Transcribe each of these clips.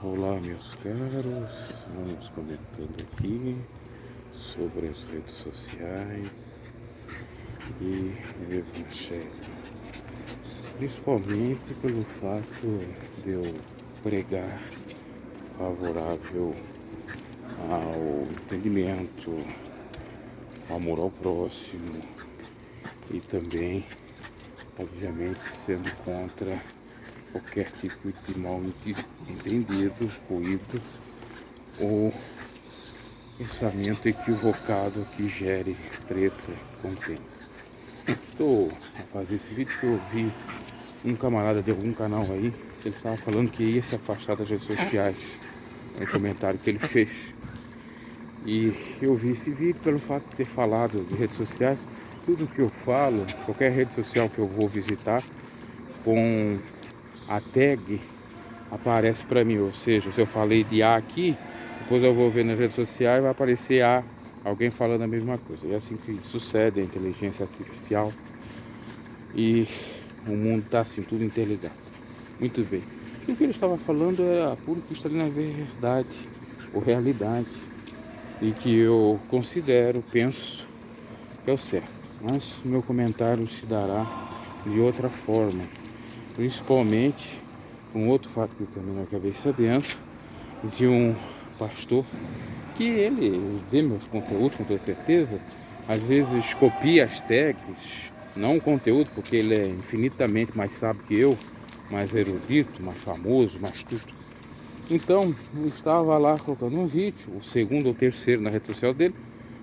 Olá, meus caros, vamos comentando aqui sobre as redes sociais e evangelho, principalmente pelo fato de eu pregar favorável ao entendimento, ao amor ao próximo e também, obviamente, sendo contra qualquer tipo de mal entendido, ruído ou pensamento equivocado que gere treta, contenda. Estou a fazer esse vídeo porque eu vi um camarada de algum canal aí que ele estava falando que ia se afastar das redes sociais. É um comentário que ele fez. E eu vi esse vídeo pelo fato de ter falado de redes sociais. Tudo que eu falo, qualquer rede social que eu vou visitar, com a tag aparece para mim. Ou seja, se eu falei de A aqui, depois eu vou ver nas redes sociais e vai aparecer alguém falando a mesma coisa. É assim que sucede a inteligência artificial e o mundo está assim, tudo interligado. Muito bem. E o que ele estava falando era puro cristalina verdade, ou realidade, e que eu considero, penso que é o certo. Mas meu comentário se dará de outra forma, principalmente com outro fato que eu também não acabei sabendo, de um pastor que ele vê meus conteúdos com toda certeza, às vezes copia as tags, não o conteúdo, porque ele é infinitamente mais sábio que eu, mais erudito, mais famoso, mais tudo. Então, eu estava lá colocando um vídeo, o segundo ou terceiro na rede social dele,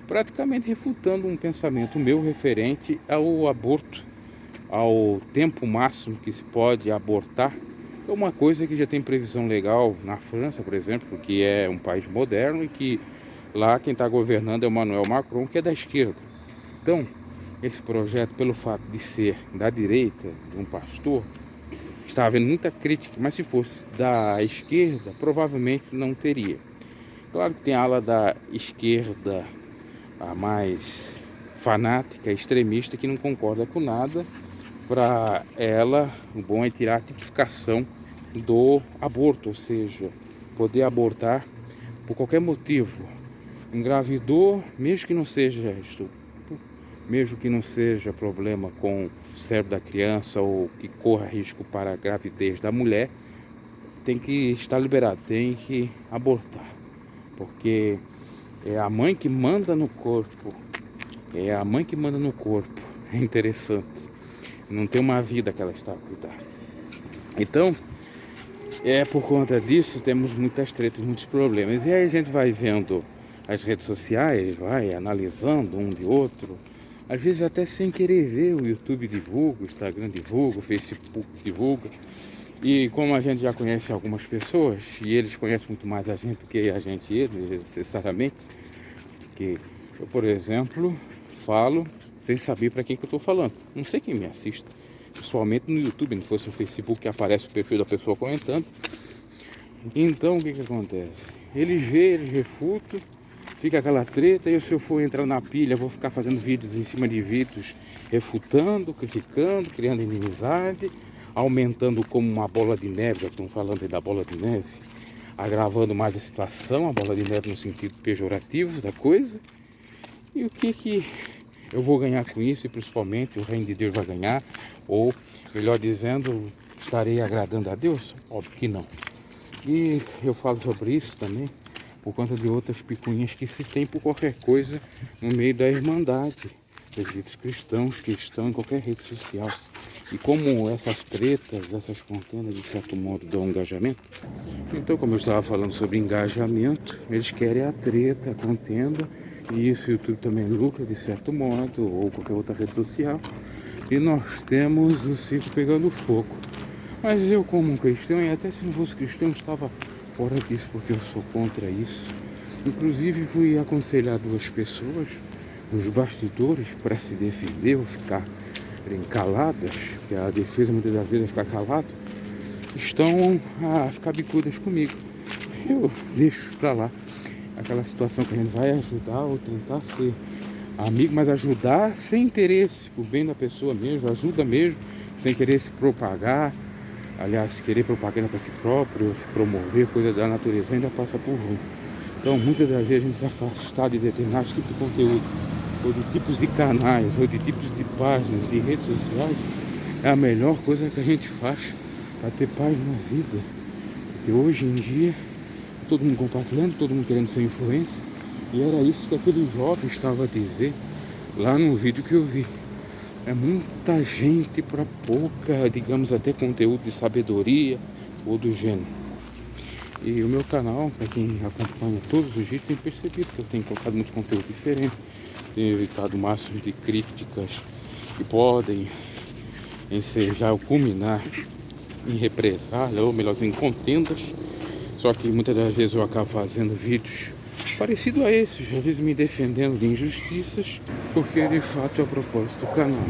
praticamente refutando um pensamento meu referente ao aborto, ao tempo máximo que se pode abortar. É uma coisa que já tem previsão legal na França, por exemplo, que é um país moderno e que lá quem está governando é o Emmanuel Macron, que é da esquerda. Então, esse projeto, pelo fato de ser da direita, de um pastor, está havendo muita crítica, mas se fosse da esquerda, provavelmente não teria. Claro que tem a ala da esquerda, a mais fanática, extremista, que não concorda com nada. Para ela, o bom é tirar a tipificação do aborto, ou seja, poder abortar por qualquer motivo. Engravidou, mesmo que não seja estupro, mesmo que não seja problema com o cérebro da criança ou que corra risco para a gravidez da mulher, tem que estar liberado, tem que abortar, porque é a mãe que manda no corpo, é a mãe que manda no corpo. É interessante, não tem uma vida que ela está a cuidar. Então, por conta disso, temos muitas tretas, muitos problemas. E aí a gente vai vendo as redes sociais, vai analisando um de outro. Às vezes até sem querer ver, o YouTube divulga, o Instagram divulga, o Facebook divulga. E como a gente já conhece algumas pessoas, e eles conhecem muito mais a gente do que a gente eles, necessariamente, que eu, por exemplo, falo sem saber para quem que eu estou falando. Não sei quem me assiste. Principalmente no YouTube, não fosse no Facebook que aparece o perfil da pessoa comentando. Então o que acontece? Eles vê, eles refutam, fica aquela treta, e se eu for entrar na pilha, vou ficar fazendo vídeos em cima de vídeos, refutando, criticando, criando inimizade, aumentando como uma bola de neve, já estão falando aí da bola de neve, agravando mais a situação, a bola de neve no sentido pejorativo da coisa. E o que eu vou ganhar com isso, e principalmente o reino de Deus vai ganhar, ou melhor dizendo, estarei agradando a Deus? Óbvio que não. E eu falo sobre isso também por conta de outras picuinhas que se tem por qualquer coisa no meio da irmandade dos ditos cristãos que estão em qualquer rede social. E como essas tretas, essas contendas de certo modo dão engajamento, então como eu estava falando sobre engajamento, eles querem a treta, a contenda, e isso o YouTube também lucra de certo modo, ou qualquer outra rede social. E nós temos o circo pegando fogo. Mas eu, como um cristão, e até se não fosse cristão, estava fora disso, porque eu sou contra isso. Inclusive fui aconselhar duas pessoas nos bastidores para se defender ou ficar caladas, porque a defesa muitas das vezes é ficar calado, estão a ficar bicudas comigo. Eu deixo para lá aquela situação que a gente vai ajudar ou tentar ser amigo, mas ajudar sem interesse, por bem da pessoa mesmo, ajuda mesmo, sem querer se propagar, Aliás, querer propaganda para si próprio, se promover, coisa da natureza, ainda passa por ruim. Então, muitas das vezes a gente se afastar de determinados tipos de conteúdo, ou de tipos de canais, ou de tipos de páginas, de redes sociais, é a melhor coisa que a gente faz para ter paz na vida. Porque hoje em dia, todo mundo compartilhando, todo mundo querendo ser influência, e era isso que aquele jovem estava a dizer lá no vídeo que eu vi. É muita gente para pouca, digamos, até conteúdo de sabedoria ou do gênero. E o meu canal, para quem acompanha todos os vídeos, tem percebido que eu tenho colocado muito conteúdo diferente. Tenho evitado o máximo de críticas que podem ensejar ou culminar em represália, ou melhor, em contendas. Só que muitas das vezes eu acabo fazendo vídeos parecidos a esses, às vezes me defendendo de injustiças, porque de fato é o propósito do canal.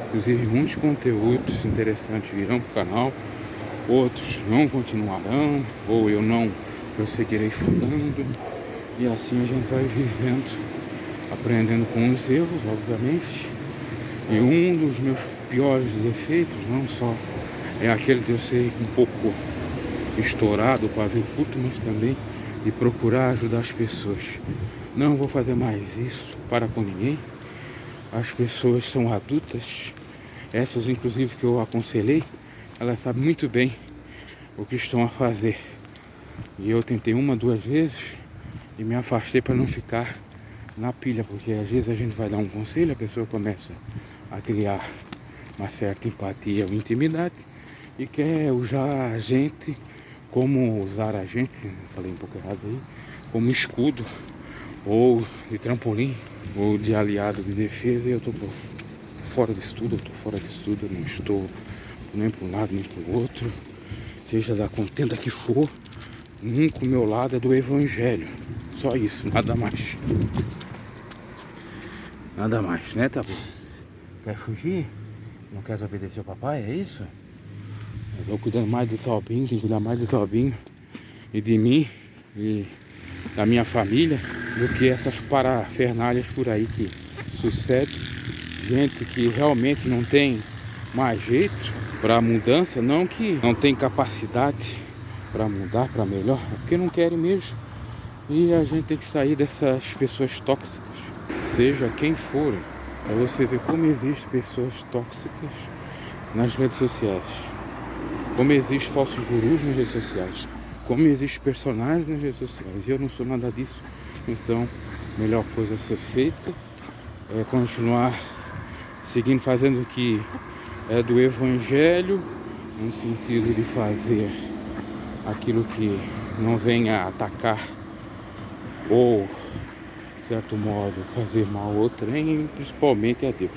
Inclusive muitos conteúdos interessantes virão para o canal, outros não continuarão, ou eu não prosseguirei falando, e assim a gente vai vivendo, aprendendo com os erros, obviamente. E um dos meus piores defeitos, não só é aquele de eu ser um pouco estourado, pavio curto, mas também de procurar ajudar as pessoas. Não vou fazer mais isso para com ninguém. As pessoas são adultas, essas inclusive que eu aconselhei, elas sabem muito bem o que estão a fazer. E eu tentei uma, duas vezes e me afastei para não ficar na pilha, porque às vezes a gente vai dar um conselho, a pessoa começa a criar uma certa empatia ou intimidade e quer usar a gente falei um pouco errado aí, como escudo ou de trampolim ou de aliado de defesa, e eu tô fora disso tudo, eu não estou nem para um lado nem para o outro, seja da contenda que for, nunca o meu lado é do evangelho, só isso, nada mais. Nada mais, né, Tabu? Quer fugir? Não quer obedecer ao papai, é isso? Eu tô cuidando mais do Tobinho, tem que cuidar mais do Tobinho e de mim e da minha família do que essas parafernálias por aí que sucede. Gente que realmente não tem mais jeito para mudança, não que não tem capacidade para mudar para melhor, é porque não querem mesmo. E a gente tem que sair dessas pessoas tóxicas, seja quem for, para você ver como existem pessoas tóxicas nas redes sociais, como existem falsos gurus nas redes sociais, como existem personagens nas redes sociais. E eu não sou nada disso. Então, a melhor coisa a ser feita é continuar seguindo, fazendo o que é do evangelho, no sentido de fazer aquilo que não venha atacar ou, de certo modo, fazer mal ao trem, principalmente a Deus.